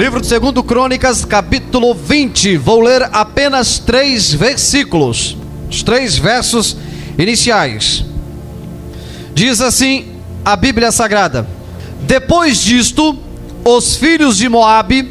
Livro de 2 Crônicas, capítulo 20. Vou ler apenas 3 versículos, os 3 versos iniciais. Diz assim a Bíblia Sagrada: depois disto, os filhos de Moabe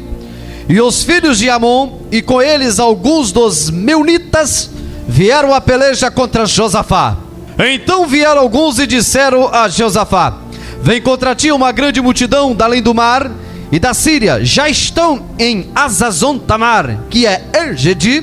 e os filhos de Amon, e com eles alguns dos meunitas, vieram a peleja contra Josafá. Então vieram alguns e disseram a Josafá: vem contra ti uma grande multidão da além do mar e da Síria, já estão em Hazazon-Tamar, que é En-Gedi.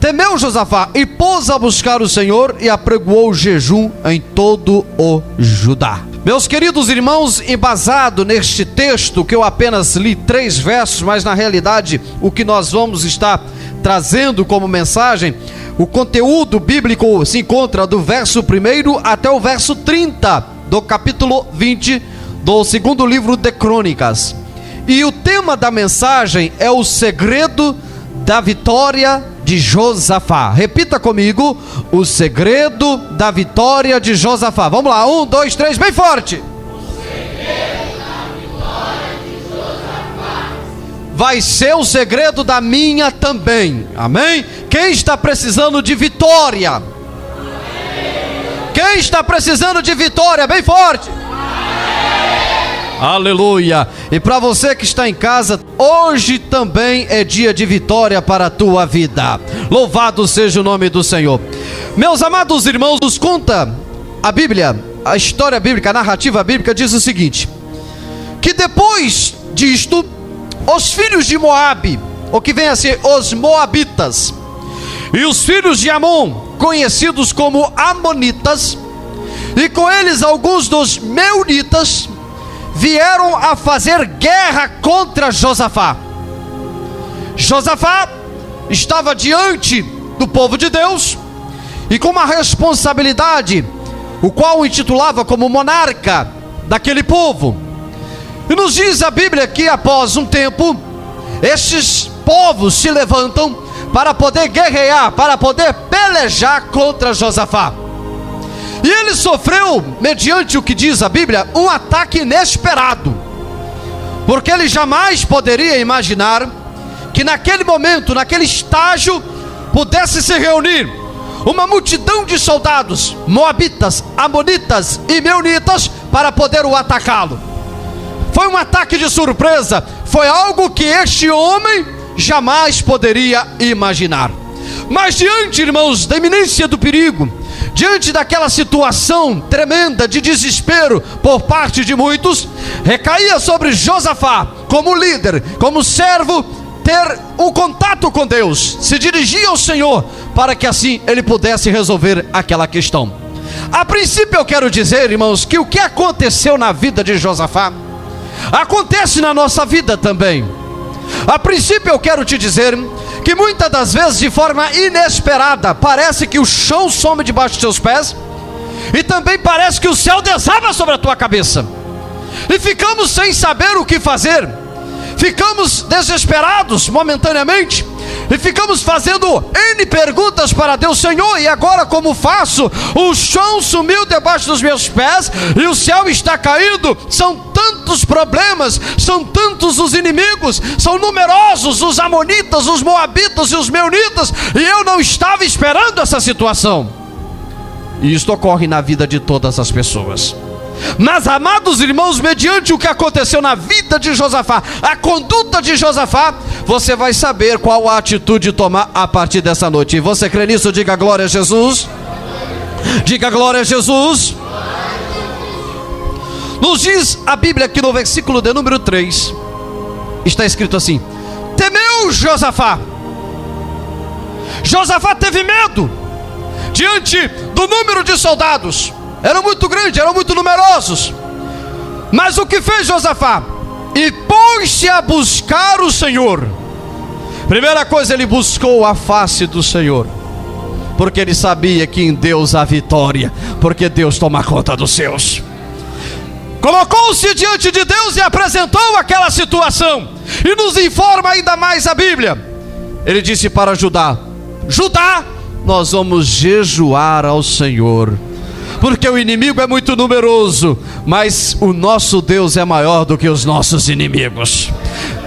Temeu Josafá e pôs a buscar o Senhor e apregoou jejum em todo o Judá. Meus queridos irmãos, embasado neste texto, que eu apenas li 3 versos, mas na realidade o que nós vamos estar trazendo como mensagem, o conteúdo bíblico se encontra do verso 1 até o verso 30 do capítulo 20 do 2º livro de Crônicas. E o tema da mensagem é o segredo da vitória de Josafá. Repita comigo: o segredo da vitória de Josafá. Vamos lá, 1, 2, 3, bem forte. O segredo da vitória de Josafá vai ser o segredo da minha também. Amém? Quem está precisando de vitória? Amém. Quem está precisando de vitória? Bem forte. Aleluia. E para você que está em casa, hoje também é dia de vitória para a tua vida. Louvado seja o nome do Senhor. Meus amados irmãos, nos conta a Bíblia, a história bíblica, a narrativa bíblica diz o seguinte: que depois disto, os filhos de Moabe, o que vem a ser os moabitas, e os filhos de Amon, conhecidos como amonitas, e com eles alguns dos meunitas, vieram a fazer guerra contra Josafá. Josafá estava diante do povo de Deus e com uma responsabilidade, o qual o intitulava como monarca daquele povo. E nos diz a Bíblia que após um tempo, estes povos se levantam para poder guerrear, para poder pelejar contra Josafá. E ele sofreu, mediante o que diz a Bíblia, um ataque inesperado, porque ele jamais poderia imaginar que naquele momento, naquele estágio, pudesse se reunir uma multidão de soldados, moabitas, amonitas e meunitas, para poder o atacá-lo. Foi um ataque de surpresa, foi algo que este homem jamais poderia imaginar. Mas diante, irmãos, da iminência do perigo, diante daquela situação tremenda de desespero por parte de muitos, recaía sobre Josafá, como líder, como servo, ter um contato com Deus, se dirigir ao Senhor, para que assim ele pudesse resolver aquela questão. A princípio eu quero dizer, irmãos, que o que aconteceu na vida de Josafá, acontece na nossa vida também. A princípio eu quero te dizer que muitas das vezes, de forma inesperada, parece que o chão some debaixo dos teus pés, e também parece que o céu desaba sobre a tua cabeça, e ficamos sem saber o que fazer, ficamos desesperados momentaneamente, e ficamos fazendo N perguntas para Deus: Senhor, e agora como faço? O chão sumiu debaixo dos meus pés, e o céu está caído. São tantos problemas, são tantos os inimigos, são numerosos os amonitas, os moabitas e os meunitas, e eu não estava esperando essa situação. E isto ocorre na vida de todas as pessoas. Mas, amados irmãos, mediante o que aconteceu na vida de Josafá, a conduta de Josafá, você vai saber qual a atitude tomar a partir dessa noite. E você crê nisso? Diga glória a Jesus. Diga glória a Jesus. Nos diz a Bíblia que no versículo de número 3 está escrito assim: temeu Josafá. Josafá teve medo diante do número de soldados. Eram muito grandes, eram muito numerosos. Mas o que fez Josafá? E pôs-se a buscar o Senhor. Primeira coisa, ele buscou a face do Senhor, porque ele sabia que em Deus há vitória, porque Deus toma conta dos seus. Colocou-se diante de Deus e apresentou aquela situação. E nos informa ainda mais a Bíblia. Ele disse para Judá: Judá, nós vamos jejuar ao Senhor, porque o inimigo é muito numeroso, mas o nosso Deus é maior do que os nossos inimigos.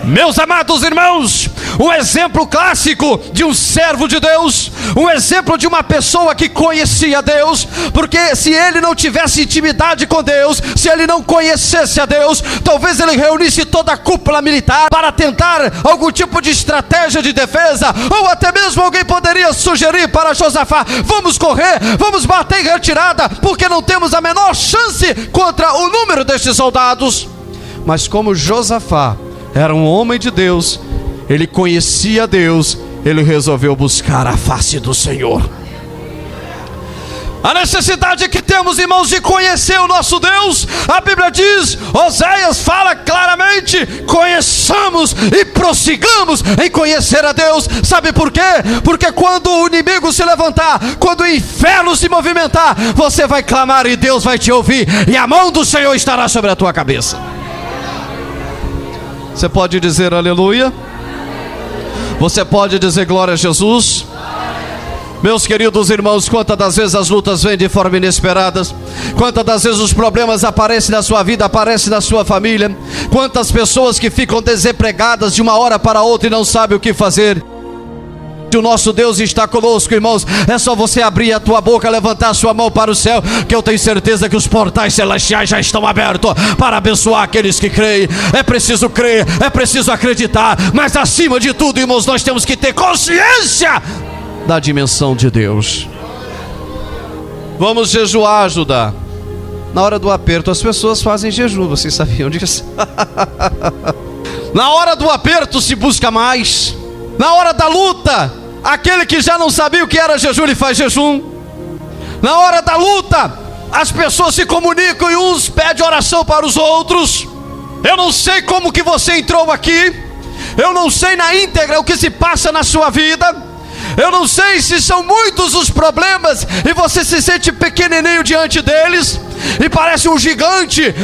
Meus amados irmãos, um exemplo clássico de um servo de Deus, um exemplo de uma pessoa que conhecia Deus, porque se ele não tivesse intimidade com Deus, se ele não conhecesse a Deus, talvez ele reunisse toda a cúpula militar para tentar algum tipo de estratégia de defesa, ou até mesmo alguém poderia sugerir para Josafá: vamos correr, vamos bater em retirada, porque não temos a menor chance contra o número destes soldados. Mas como Josafá era um homem de Deus, ele conhecia Deus, ele resolveu buscar a face do Senhor. A necessidade que temos, irmãos, de conhecer o nosso Deus, a Bíblia diz, Oséias fala claramente: conheçamos e prossigamos em conhecer a Deus. Sabe por quê? Porque quando o inimigo se levantar, quando o inferno se movimentar, você vai clamar e Deus vai te ouvir, e a mão do Senhor estará sobre a tua cabeça. Você pode dizer aleluia? Você pode dizer glória a Jesus? Meus queridos irmãos, quantas das vezes as lutas vêm de forma inesperada, quantas das vezes os problemas aparecem na sua vida, aparecem na sua família, quantas pessoas que ficam desempregadas de uma hora para outra e não sabem o que fazer. O nosso Deus está conosco, irmãos. É só você abrir a tua boca, levantar a sua mão para o céu, que eu tenho certeza que os portais celestiais já estão abertos para abençoar aqueles que creem. É preciso crer, é preciso acreditar, mas acima de tudo, irmãos, nós temos que ter consciência da dimensão de Deus. Vamos jejuar, Judá. Na hora do aperto as pessoas fazem jejum, vocês sabiam disso? Na hora do aperto se busca mais. Na hora da luta, aquele que já não sabia o que era jejum, ele faz jejum. Na hora da luta, as pessoas se comunicam e uns pedem oração para os outros. Eu não sei como que você entrou aqui, eu não sei na íntegra o que se passa na sua vida, eu não sei se são muitos os problemas e você se sente pequenininho diante deles e parece um gigante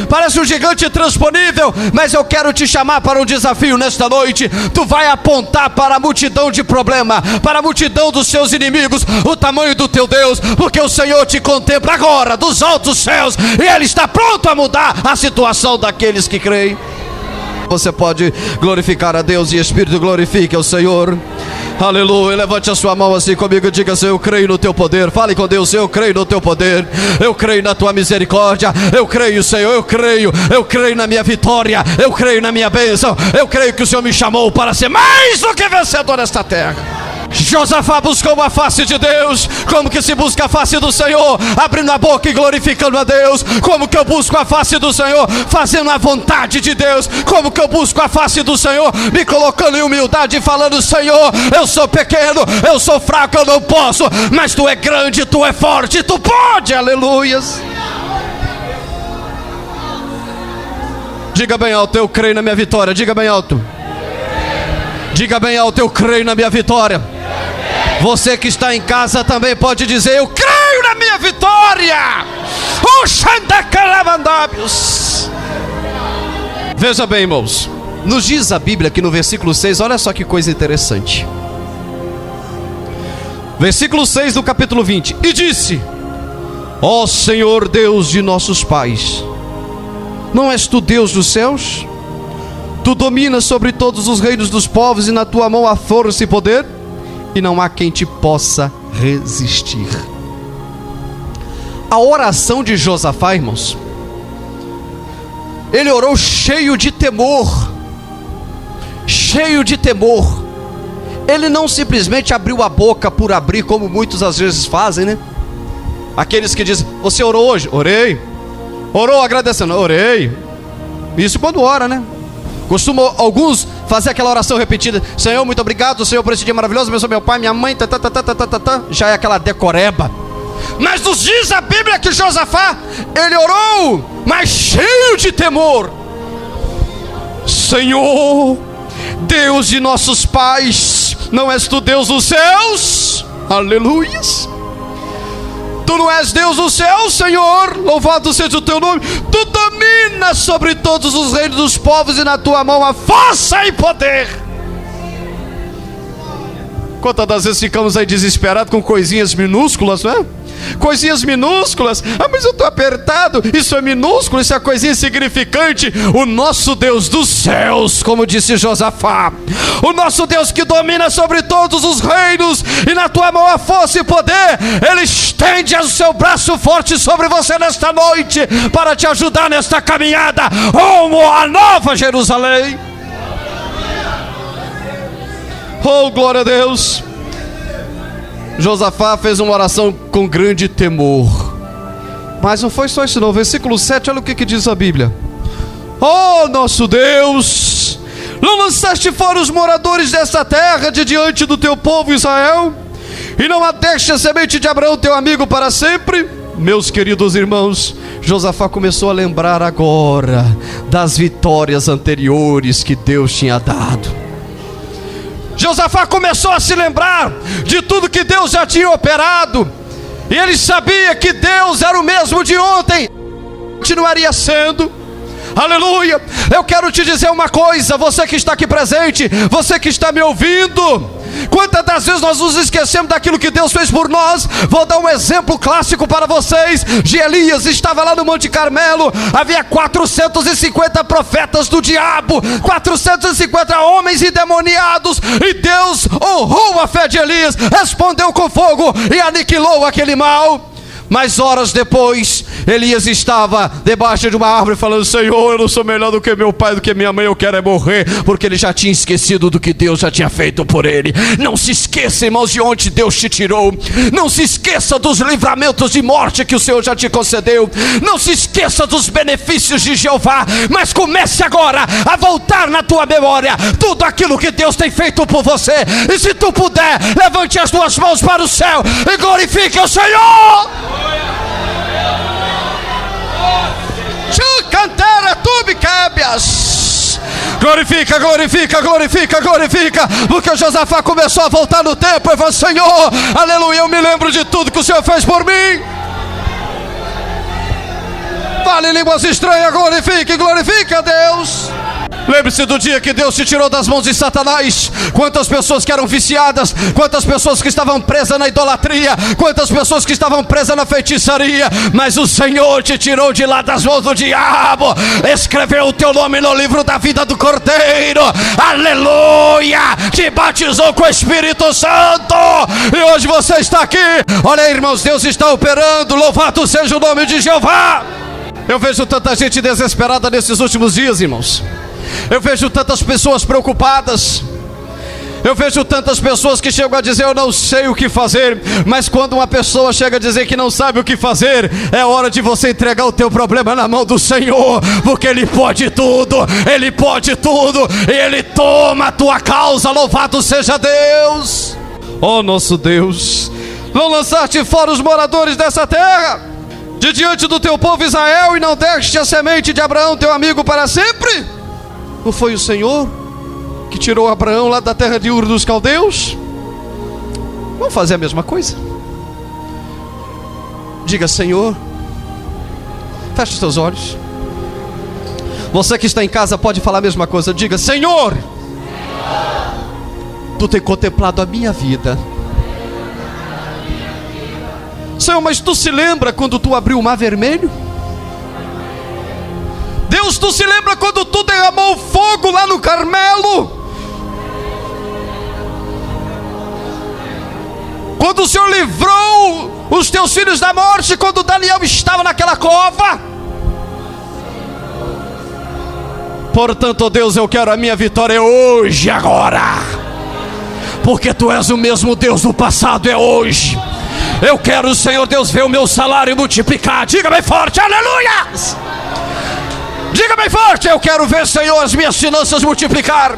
intransponível. Mas eu quero te chamar para um desafio nesta noite. Tu vai apontar para a multidão de problemas, para a multidão dos seus inimigos, o tamanho do teu Deus, porque o Senhor te contempla agora dos altos céus e Ele está pronto a mudar a situação daqueles que creem. Você pode glorificar a Deus, e Espírito, glorifique ao Senhor. Aleluia. Levante a sua mão assim comigo e diga: Senhor, eu creio no teu poder. Fale com Deus: eu creio no teu poder, eu creio na tua misericórdia, eu creio, Senhor, eu creio na minha vitória, eu creio na minha bênção, eu creio que o Senhor me chamou para ser mais do que vencedor nesta terra. Josafá buscou a face de Deus. Como que se busca a face do Senhor? Abrindo a boca e glorificando a Deus. Como que eu busco a face do Senhor? Fazendo a vontade de Deus. Como que eu busco a face do Senhor? Me colocando em humildade e falando: Senhor, eu sou pequeno, eu sou fraco, eu não posso, mas Tu é grande, Tu é forte, Tu pode. Aleluias. Diga bem alto: eu creio na minha vitória. Diga bem alto. Diga bem alto: eu creio na minha vitória. Você que está em casa também pode dizer: eu creio na minha vitória. Veja bem, irmãos, nos diz a Bíblia que no versículo 6, olha só que coisa interessante. Versículo 6 do capítulo 20: e disse: ó Senhor Deus de nossos pais, não és Tu Deus dos céus? Tu dominas sobre todos os reinos dos povos, e na Tua mão há força e poder, e não há quem te possa resistir. A oração de Josafá, irmãos, ele orou cheio de temor. Cheio de temor. Ele não simplesmente abriu a boca por abrir, como muitos às vezes fazem, né? Aqueles que dizem: você orou hoje? Orei. Orou agradecendo? Orei. Isso quando ora, né? Costumam alguns fazer aquela oração repetida: Senhor, muito obrigado, Senhor, por esse dia maravilhoso, abençoe meu pai, minha mãe, já é aquela decoreba. Mas nos diz a Bíblia que Josafá, ele orou, mas cheio de temor. Senhor, Deus de nossos pais, não és Tu Deus dos céus? Aleluias. Tu não és Deus do céu, Senhor, louvado seja o Teu nome. Tu dominas sobre todos os reinos dos povos, e na Tua mão há força e poder. Quantas das vezes ficamos aí desesperados com coisinhas minúsculas, não é? Coisinhas minúsculas. Ah, mas eu estou apertado. Isso é minúsculo, isso é coisinha insignificante. O nosso Deus dos céus, como disse Josafá, o nosso Deus que domina sobre todos os reinos, e na tua mão há força e poder, Ele estende o seu braço forte sobre você nesta noite, para te ajudar nesta caminhada rumo à Nova Jerusalém. Oh, glória a Deus. Josafá fez uma oração com grande temor. Mas não foi só isso não. Versículo 7, olha o que diz a Bíblia. Oh, nosso Deus, não lançaste fora os moradores desta terra de diante do teu povo Israel, e não adeste a semente de Abraão teu amigo para sempre? Meus queridos irmãos, Josafá começou a lembrar agora das vitórias anteriores que Deus tinha dado. Josafá começou a se lembrar de tudo que Deus já tinha operado, e ele sabia que Deus era o mesmo de ontem, continuaria sendo. Aleluia. Eu quero te dizer uma coisa, você que está aqui presente, você que está me ouvindo, quantas das vezes nós nos esquecemos daquilo que Deus fez por nós? Vou dar um exemplo clássico para vocês. De Elias, estava lá no Monte Carmelo, havia 450 profetas do diabo, 450 homens endemoniados, e Deus honrou a fé de Elias, respondeu com fogo e aniquilou aquele mal. Mas horas depois, Elias estava debaixo de uma árvore falando: Senhor, eu não sou melhor do que meu pai, do que minha mãe, eu quero é morrer. Porque ele já tinha esquecido do que Deus já tinha feito por ele. Não se esqueça, irmãos, de onde Deus te tirou. Não se esqueça dos livramentos de morte que o Senhor já te concedeu. Não se esqueça dos benefícios de Jeová. Mas comece agora a voltar na tua memória tudo aquilo que Deus tem feito por você. E se tu puder, levante as tuas mãos para o céu e glorifique o Senhor. Cantera, tu me quebias. Glorifica, glorifica, glorifica, glorifica. Porque Josafá começou a voltar no tempo e falou: Senhor, aleluia, eu me lembro de tudo que o Senhor fez por mim. Fale em línguas estranhas, glorifique, glorifique a Deus. Lembre-se do dia que Deus te tirou das mãos de Satanás. Quantas pessoas que eram viciadas, quantas pessoas que estavam presas na idolatria, quantas pessoas que estavam presas na feitiçaria, mas o Senhor te tirou de lá das mãos do diabo, escreveu o teu nome no livro da vida do Cordeiro, aleluia, te batizou com o Espírito Santo, e hoje você está aqui. Olha aí, irmãos, Deus está operando, louvado seja o nome de Jeová. Eu vejo tanta gente desesperada nesses últimos dias, irmãos. Eu vejo tantas pessoas preocupadas. Eu vejo tantas pessoas que chegam a dizer: eu não sei o que fazer. Mas quando uma pessoa chega a dizer que não sabe o que fazer, é hora de você entregar o teu problema na mão do Senhor, porque Ele pode tudo, Ele pode tudo, e Ele toma a tua causa. Louvado seja Deus. Oh, nosso Deus, não lançaste fora os moradores dessa terra de diante do teu povo Israel, e não deste a semente de Abraão teu amigo para sempre? Não foi o Senhor que tirou Abraão lá da terra de Ur dos Caldeus? Vamos fazer a mesma coisa. Diga: Senhor, feche os teus olhos. Você que está em casa pode falar a mesma coisa. Diga: Senhor, Tu tem contemplado a minha vida. Senhor, mas Tu se lembra quando Tu abriu o mar vermelho? Deus, Tu se lembra quando Tu derramou fogo lá no Carmelo? Quando o Senhor livrou os Teus filhos da morte, quando Daniel estava naquela cova? Portanto, ó Deus, eu quero a minha vitória hoje, agora. Porque Tu és o mesmo Deus do passado, é hoje. Eu quero, Senhor Deus, ver o meu salário multiplicar. Diga bem forte: aleluia! Diga bem forte: eu quero ver, Senhor, as minhas finanças multiplicar.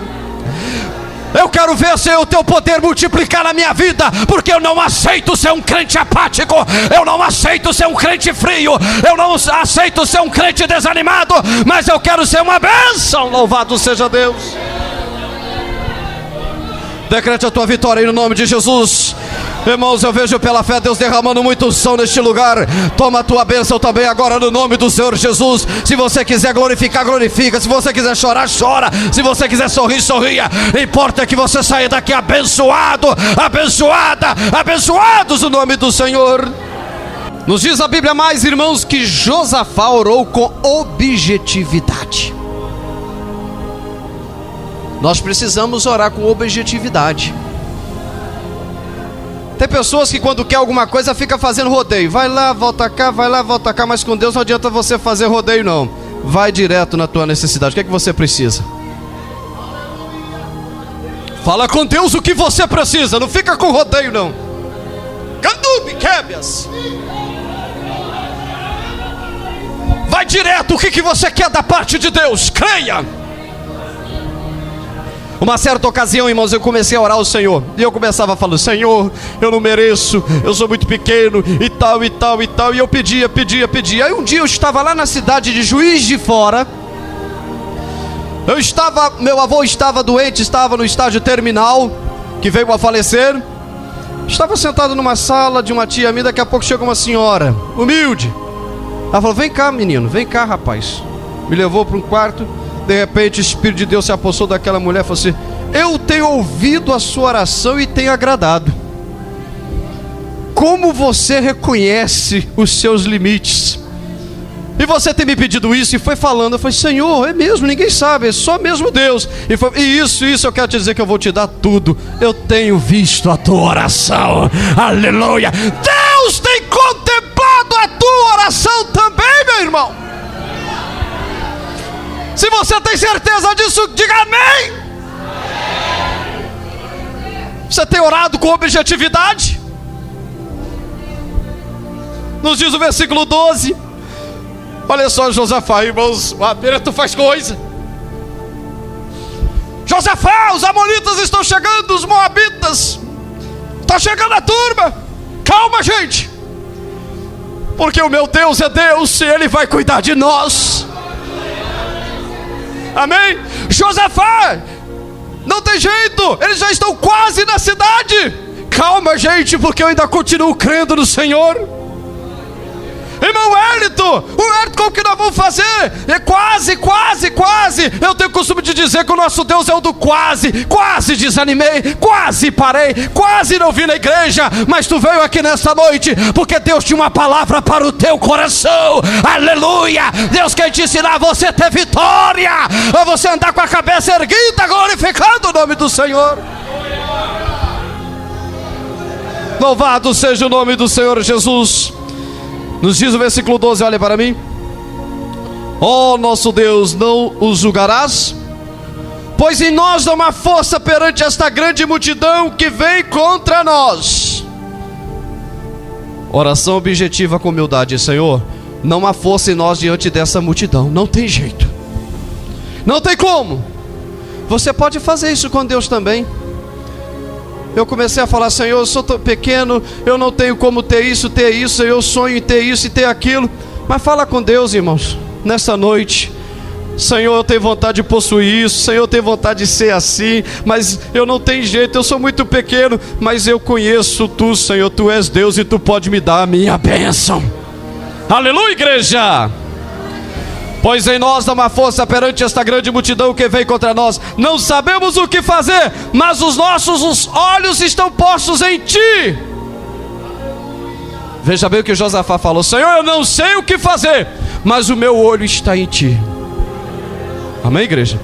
Eu quero ver, Senhor, o Teu poder multiplicar na minha vida. Porque eu não aceito ser um crente apático. Eu não aceito ser um crente frio. Eu não aceito ser um crente desanimado. Mas eu quero ser uma bênção. Louvado seja Deus. Decrete a tua vitória aí no nome de Jesus. Irmãos, eu vejo pela fé Deus derramando muita unção neste lugar. Toma a tua bênção também agora no nome do Senhor Jesus. Se você quiser glorificar, glorifica. Se você quiser chorar, chora. Se você quiser sorrir, sorria. Importa que você saia daqui abençoado, abençoada, abençoados no nome do Senhor. Nos diz a Bíblia mais, irmãos, que Josafá orou com objetividade. Nós precisamos orar com objetividade. Tem pessoas que quando quer alguma coisa fica fazendo rodeio. Vai lá, volta cá, vai lá, volta cá. Mas com Deus não adianta você fazer rodeio não. Vai direto na tua necessidade. O que é que você precisa? Fala com Deus o que você precisa. Não fica com rodeio não. Candubi, quebias. Vai direto, o que você quer da parte de Deus? Creia. Uma certa ocasião, irmãos, eu comecei a orar ao Senhor. E eu começava falando: Senhor, eu não mereço, eu sou muito pequeno, e tal, e tal, e tal. E eu pedia. Aí um dia eu estava lá na cidade de Juiz de Fora. Meu avô estava doente, estava no estágio terminal, que veio a falecer. Estava sentado numa sala de uma tia minha, daqui a pouco chegou uma senhora, humilde. Ela falou: vem cá, menino, vem cá, rapaz. Me levou para um quarto. De repente o Espírito de Deus se apossou daquela mulher e falou assim: eu tenho ouvido a sua oração e tenho agradado. Como você reconhece os seus limites? E você tem me pedido isso? E foi falando. Eu falei: Senhor, é mesmo, ninguém sabe, é só mesmo Deus. E isso eu quero te dizer que eu vou te dar tudo. Eu tenho visto a tua oração. Aleluia. Deus tem contemplado a tua oração também, meu irmão. Se você tem certeza disso, diga amém. Você tem orado com objetividade? Nos diz o versículo 12. Olha só, Josafá, irmãos, o aperto faz coisa. Josafá, os amonitas estão chegando, os moabitas. Está chegando a turma. Calma, gente. Porque o meu Deus é Deus e Ele vai cuidar de nós. Amém? Josafá, não tem jeito, eles já estão quase na cidade. Calma, gente, porque eu ainda continuo crendo no Senhor. Irmão Wellington, como que nós vamos fazer? É quase. Eu tenho o costume de dizer que o nosso Deus é o do quase. Quase desanimei, quase parei, quase não vim na igreja. Mas tu veio aqui nesta noite porque Deus tinha uma palavra para o teu coração. Aleluia. Deus quer te ensinar a você ter vitória, a você andar com a cabeça erguida, glorificando o nome do Senhor. Louvado seja o nome do Senhor Jesus. Nos diz o versículo 12, olha para mim. Ó nosso Deus, não os julgarás? Pois em nós não há força perante esta grande multidão que vem contra nós. Oração objetiva com humildade. Senhor, não há força em nós diante dessa multidão. Não tem jeito. Não tem como. Você pode fazer isso com Deus também. Eu comecei a falar: Senhor, eu sou tão pequeno, eu não tenho como ter isso, eu sonho em ter isso e ter aquilo. Mas fala com Deus, irmãos, nessa noite. Senhor, eu tenho vontade de possuir isso, Senhor, eu tenho vontade de ser assim, mas eu não tenho jeito, eu sou muito pequeno. Mas eu conheço Tu, Senhor, Tu és Deus e Tu pode me dar a minha bênção. Aleluia, igreja. Pois em nós não há força perante esta grande multidão que vem contra nós. Não sabemos o que fazer, mas os nossos olhos estão postos em Ti. Veja bem o que Josafá falou: Senhor, eu não sei o que fazer, mas o meu olho está em Ti. Amém, igreja?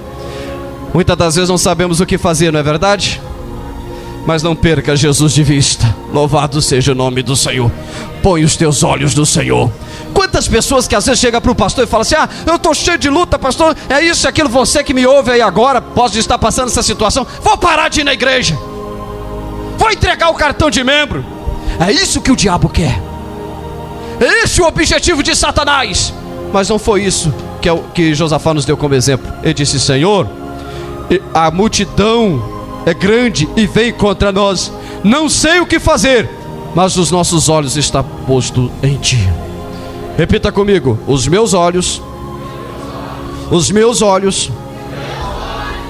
Muitas das vezes não sabemos o que fazer, não é verdade? Mas não perca Jesus de vista. Louvado seja o nome do Senhor. Põe os teus olhos no Senhor. Quantas pessoas que às vezes chegam para o pastor e falam assim: eu estou cheio de luta, pastor, é isso, é aquilo. Você que me ouve aí agora, pode estar passando essa situação. Vou parar de ir na igreja, vou entregar o cartão de membro. É isso que o diabo quer. É esse o objetivo de Satanás. Mas não foi isso que Josafá nos deu como exemplo. Ele disse: Senhor, a multidão é grande e vem contra nós. Não sei o que fazer, mas os nossos olhos estão postos em Ti. Repita comigo: os meus olhos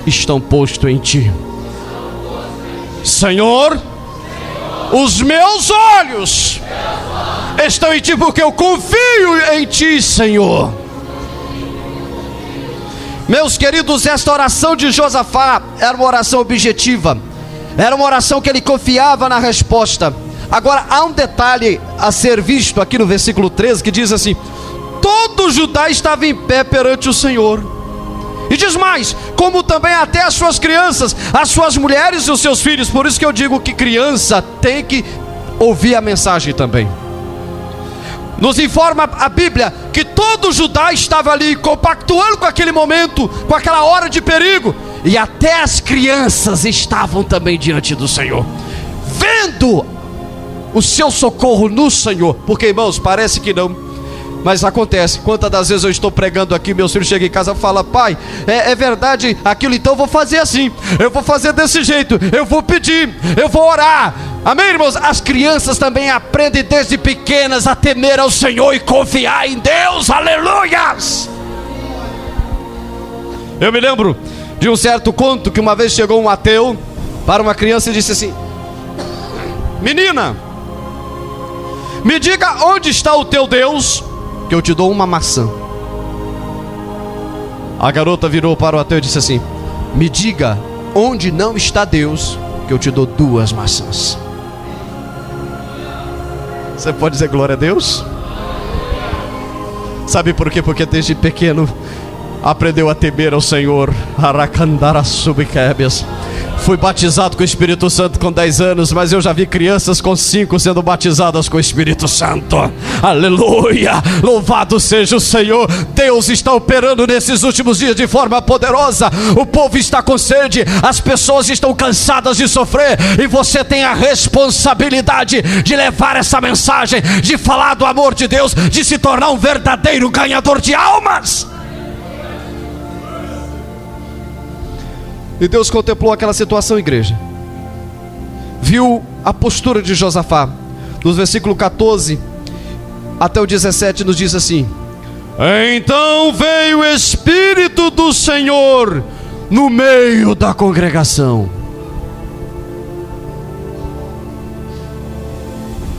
estão postos em Ti. Senhor, os meus olhos estão em Ti, porque eu confio em Ti, Senhor. Meus queridos, esta oração de Josafá era uma oração objetiva. Era uma oração que ele confiava na resposta. Agora, há um detalhe a ser visto aqui no versículo 13, que diz assim: todo Judá estava em pé perante o Senhor. E diz mais, como também até as suas crianças, as suas mulheres e os seus filhos. Por isso que eu digo que criança tem que ouvir a mensagem também. Nos informa a Bíblia que todo Judá estava ali compactuando com aquele momento, com aquela hora de perigo. E até as crianças estavam também diante do Senhor, vendo o seu socorro no Senhor. Porque, irmãos, parece que não, mas acontece. Quantas das vezes eu estou pregando aqui, meus filhos chegam em casa e falam: pai, é verdade aquilo, então eu vou fazer assim, eu vou fazer desse jeito, eu vou pedir, eu vou orar. Amém, irmãos? As crianças também aprendem desde pequenas a temer ao Senhor e confiar em Deus. Aleluias! Eu me lembro de um certo conto que uma vez chegou um ateu para uma criança e disse assim: menina, me diga onde está o teu Deus, que eu te dou uma maçã. A garota virou para o ateu e disse assim: me diga onde não está Deus, que eu te dou 2 maçãs. Você pode dizer glória a Deus? Sabe por quê? Porque desde pequeno aprendeu a temer ao Senhor. Aracandara subquebias. Fui batizado com o Espírito Santo com 10 anos, mas eu já vi crianças com 5 sendo batizadas com o Espírito Santo. Aleluia! Louvado seja o Senhor. Deus está operando nesses últimos dias de forma poderosa. O povo está com sede, as pessoas estão cansadas de sofrer, e você tem a responsabilidade de levar essa mensagem, de falar do amor de Deus, de se tornar um verdadeiro ganhador de almas. E Deus contemplou aquela situação, igreja. Viu a postura de Josafá. Nos versículos 14 até o 17 nos diz assim: então veio o Espírito do Senhor no meio da congregação.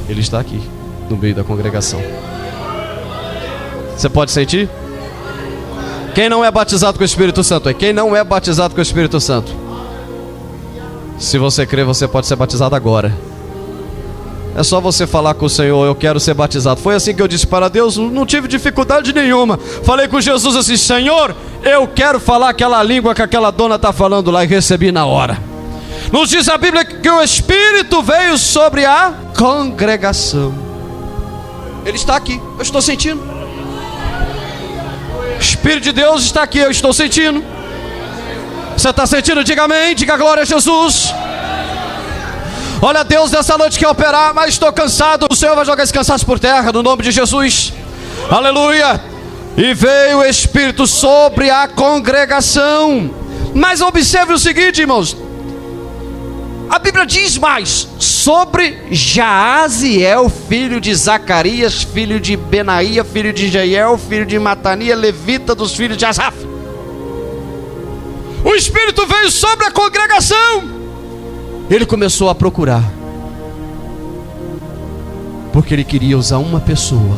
Ele está aqui, no meio da congregação. Você pode sentir? Quem não é batizado com o Espírito Santo? Quem não é batizado com o Espírito Santo? Se você crê, você pode ser batizado agora. É só você falar com o Senhor: eu quero ser batizado. Foi assim que eu disse para Deus, não tive dificuldade nenhuma. Falei com Jesus assim: Senhor, eu quero falar aquela língua que aquela dona está falando lá, e recebi na hora. Nos diz a Bíblia que o Espírito veio sobre a congregação. Ele está aqui, eu estou sentindo. O Espírito de Deus está aqui, eu estou sentindo. Você está sentindo? Diga amém, diga glória a Jesus. Olha, Deus nessa noite quer operar, mas estou cansado. O Senhor vai jogar esse cansaço por terra, no nome de Jesus. Aleluia. E veio o Espírito sobre a congregação. Mas observe o seguinte, irmãos, a Bíblia diz mais: sobre Jaaziel, filho de Zacarias, filho de Benaía, filho de Jeiel, filho de Matania, levita dos filhos de Asaf. O Espírito veio sobre a congregação. Ele começou a procurar, porque ele queria usar uma pessoa,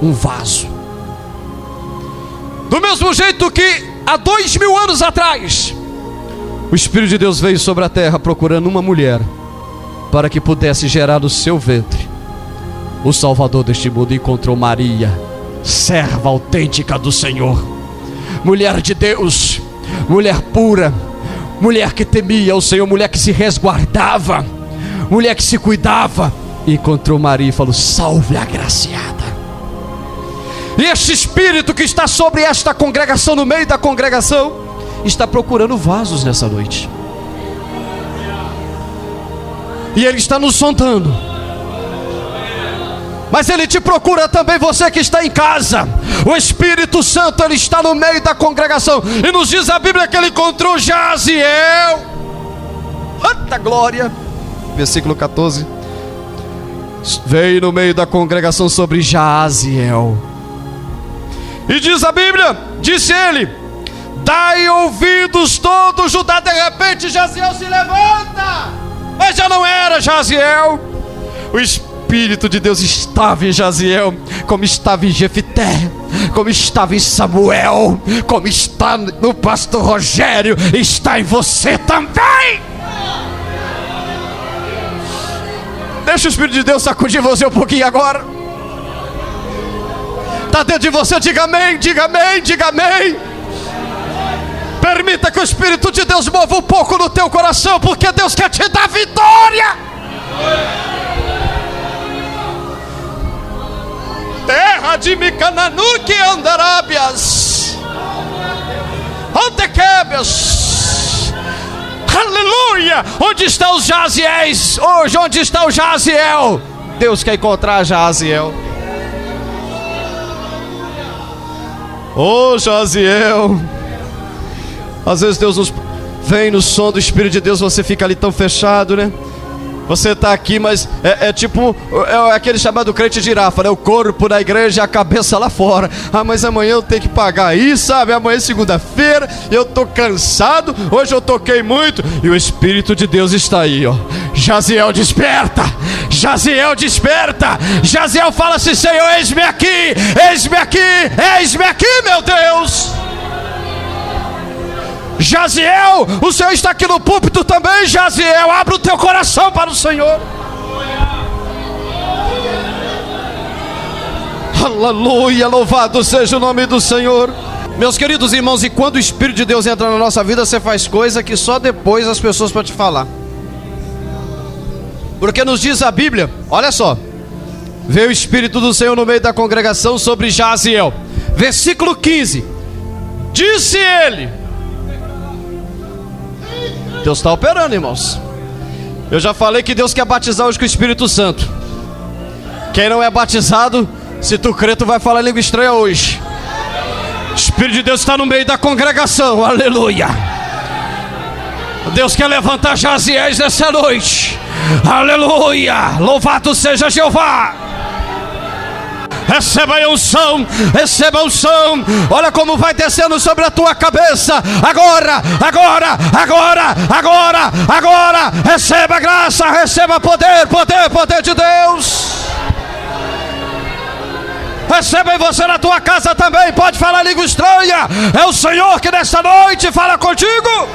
um vaso. Do mesmo jeito que há 2000 anos atrás, o Espírito de Deus veio sobre a terra procurando uma mulher, para que pudesse gerar no seu ventre o Salvador deste mundo. Encontrou Maria, serva autêntica do Senhor, mulher de Deus, mulher pura, mulher que temia o Senhor, mulher que se resguardava, mulher que se cuidava. Encontrou Maria e falou: salve a agraciada. E este Espírito que está sobre esta congregação, no meio da congregação, está procurando vasos nessa noite. E Ele está nos sondando. Mas Ele te procura também, você que está em casa. O Espírito Santo, Ele está no meio da congregação. E nos diz a Bíblia que Ele encontrou Jaaziel. Quanta glória. Versículo 14. Veio no meio da congregação sobre Jaaziel. E diz a Bíblia, disse ele: dai ouvidos todo Judá. De repente Jaaziel se levanta. Mas já não era Jaaziel. O Espírito de Deus estava em Jaaziel, como estava em Jefité, como estava em Samuel, como está no pastor Rogério, está em você também. Deixa o Espírito de Deus sacudir você um pouquinho agora. Está dentro de você, diga amém, diga amém, diga amém. Permita que o Espírito de Deus mova um pouco no teu coração, porque Deus quer te dar vitória. Terra de Micananu que andarábias, Antequébias, aleluia. Onde estão os Jaziéis hoje? Onde está o Jaziel? Deus quer encontrar Jaziel. Ô Jaziel, às vezes Deus nos vem no som do Espírito de Deus, você fica ali tão fechado, né? Você está aqui, mas é tipo aquele chamado crente girafa, né? O corpo da igreja e a cabeça lá fora. Ah, mas amanhã eu tenho que pagar aí, sabe? Amanhã é segunda-feira, eu estou cansado, hoje eu toquei muito. E o Espírito de Deus está aí, ó. Jaziel, desperta! Jaziel, desperta! Jaziel, fala assim: Senhor, eis-me aqui, eis-me aqui, eis-me aqui, meu Deus! Jaziel, o Senhor está aqui no púlpito também. Jaziel, abre o teu coração para o Senhor. Aleluia, louvado seja o nome do Senhor. Meus queridos irmãos, e quando o Espírito de Deus entra na nossa vida, você faz coisa que só depois as pessoas podem te falar. Porque nos diz a Bíblia, olha só, veio o Espírito do Senhor no meio da congregação sobre Jaziel. Versículo 15. Disse ele... Deus está operando, irmãos. Eu já falei que Deus quer batizar hoje com o Espírito Santo. Quem não é batizado, se tu crer, tu vai falar língua estranha hoje. O Espírito de Deus está no meio da congregação, aleluia. Deus quer levantar Jaziéis nessa noite, aleluia. Louvado seja Jeová. Receba a unção, receba a unção. Olha como vai descendo sobre a tua cabeça. Agora, agora, agora, agora, agora. Receba graça, receba poder, poder, poder de Deus. Receba em você na tua casa também. Pode falar língua estranha. É o Senhor que nessa noite fala contigo.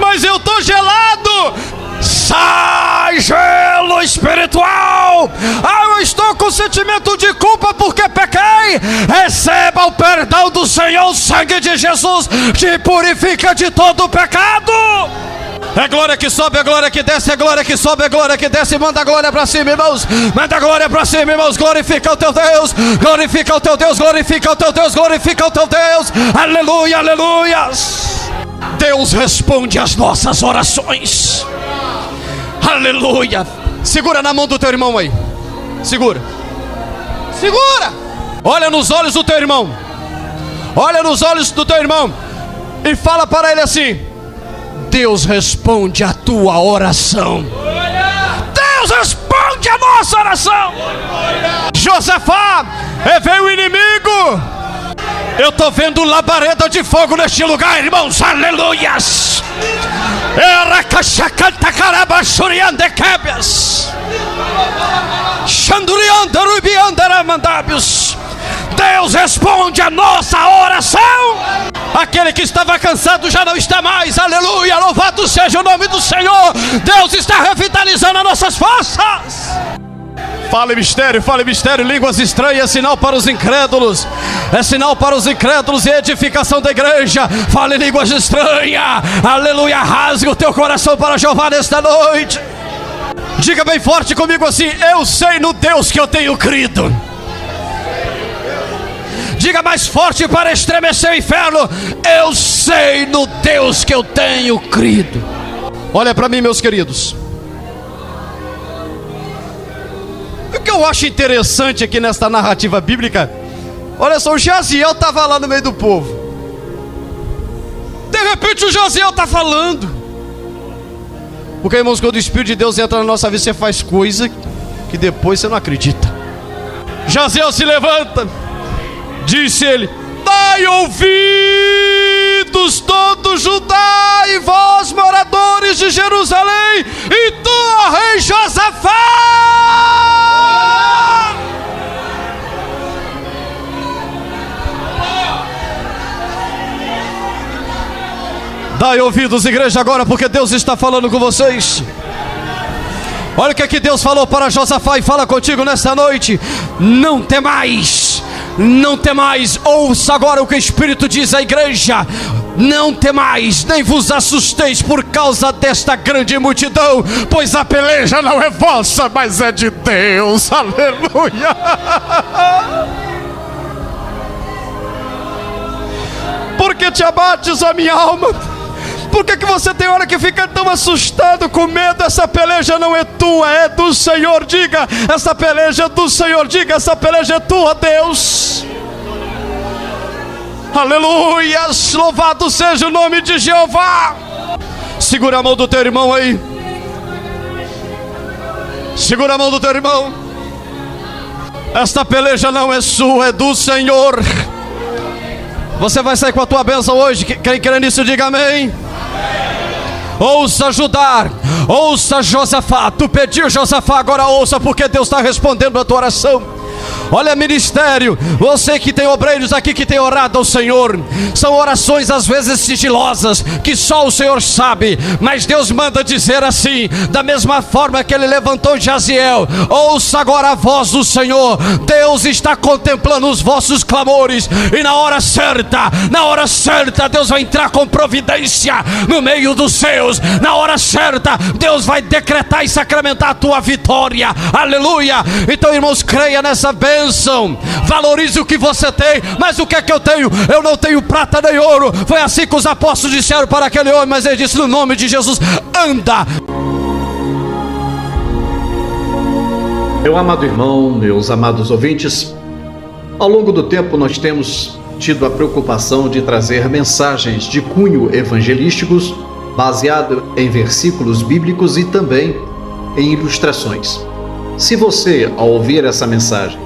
Mas eu estou gelado. Sai, gelo espiritual. Ah, eu estou com sentimento de culpa porque pequei. Receba o perdão do Senhor. O sangue de Jesus te purifica de todo o pecado. É glória que sobe, é glória que desce, é glória que sobe, é glória que desce. Manda a glória para cima, irmãos. Manda a glória para cima, irmãos. Glorifica o teu Deus, glorifica o teu Deus, glorifica o teu Deus, glorifica o teu Deus. Aleluia, aleluia. Deus responde às nossas orações. Aleluia. Segura na mão do teu irmão aí. Segura. Segura. Olha nos olhos do teu irmão. Olha nos olhos do teu irmão e fala para ele assim: Deus responde a tua oração. Deus responde a nossa oração. Josafá, veio o inimigo. Eu estou vendo labareda de fogo neste lugar, irmãos. Aleluias. Deus responde a nossa oração. Aquele que estava cansado já não está mais. Aleluia, louvado seja o nome do Senhor. Deus está revitalizando as nossas forças. Fale mistério, línguas estranhas, sinal para os incrédulos. É sinal para os incrédulos e edificação da igreja. Fale línguas estranhas, aleluia. Rasgue o teu coração para Jeová nesta noite. Diga bem forte comigo assim: eu sei no Deus que eu tenho crido. Diga mais forte para estremecer o inferno: eu sei no Deus que eu tenho crido. Olha para mim, meus queridos. O que eu acho interessante aqui nesta narrativa bíblica, olha só, o Jaziel estava lá no meio do povo. De repente o Jaziel está falando. Porque, irmãos, quando o Espírito de Deus entra na nossa vida, você faz coisa que depois você não acredita. Jaziel se levanta. Disse ele: dai ouvidos todo Judá e vós moradores de Jerusalém, e tu, ó rei Josafá. Dai ouvidos, igreja, agora, porque Deus está falando com vocês. Olha o que é que Deus falou para Josafá e fala contigo nesta noite: não temais, não temais. Ouça agora o que o Espírito diz à igreja: não temais, nem vos assusteis por causa desta grande multidão, pois a peleja não é vossa, mas é de Deus. Aleluia. Por que te abates, ó minha alma? Por que você tem hora que fica tão assustado, com medo? Essa peleja não é tua, é do Senhor. Diga: essa peleja é do Senhor. Diga: essa peleja é tua, Deus. Aleluia, louvado seja o nome de Jeová. Segura a mão do teu irmão aí. Segura a mão do teu irmão. Esta peleja não é sua, é do Senhor. Você vai sair com a tua bênção hoje. Quem crê nisso, diga amém. Ouça ajudar, ouça Josafá. Tu pediu, Josafá, agora ouça, porque Deus está respondendo a tua oração. Olha, ministério, você que tem obreiros aqui que tem orado ao Senhor, são orações às vezes sigilosas, que só o Senhor sabe, mas Deus manda dizer assim, da mesma forma que Ele levantou Jaziel: ouça agora a voz do Senhor. Deus está contemplando os vossos clamores, e na hora certa, Deus vai entrar com providência no meio dos seus. Na hora certa, Deus vai decretar e sacramentar a tua vitória. Aleluia. Então, irmãos, creia nessa bênção. Valorize o que você tem. Mas o que é que eu tenho? Eu não tenho prata nem ouro. Foi assim que os apóstolos disseram para aquele homem, mas ele disse: no nome de Jesus, anda. Meu amado irmão, meus amados ouvintes, ao longo do tempo nós temos tido a preocupação de trazer mensagens de cunho evangelísticos, baseado em versículos bíblicos e também em ilustrações. Se você, ao ouvir essa mensagem,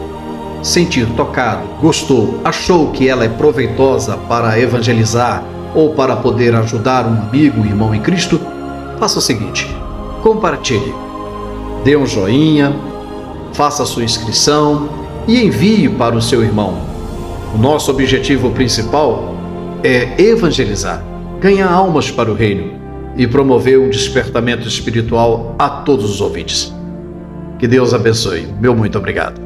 sentir tocado, gostou, achou que ela é proveitosa para evangelizar ou para poder ajudar um amigo, um irmão em Cristo, faça o seguinte: compartilhe, dê um joinha, faça a sua inscrição e envie para o seu irmão. O nosso objetivo principal é evangelizar, ganhar almas para o reino e promover um despertamento espiritual a todos os ouvintes. Que Deus abençoe. Meu muito obrigado.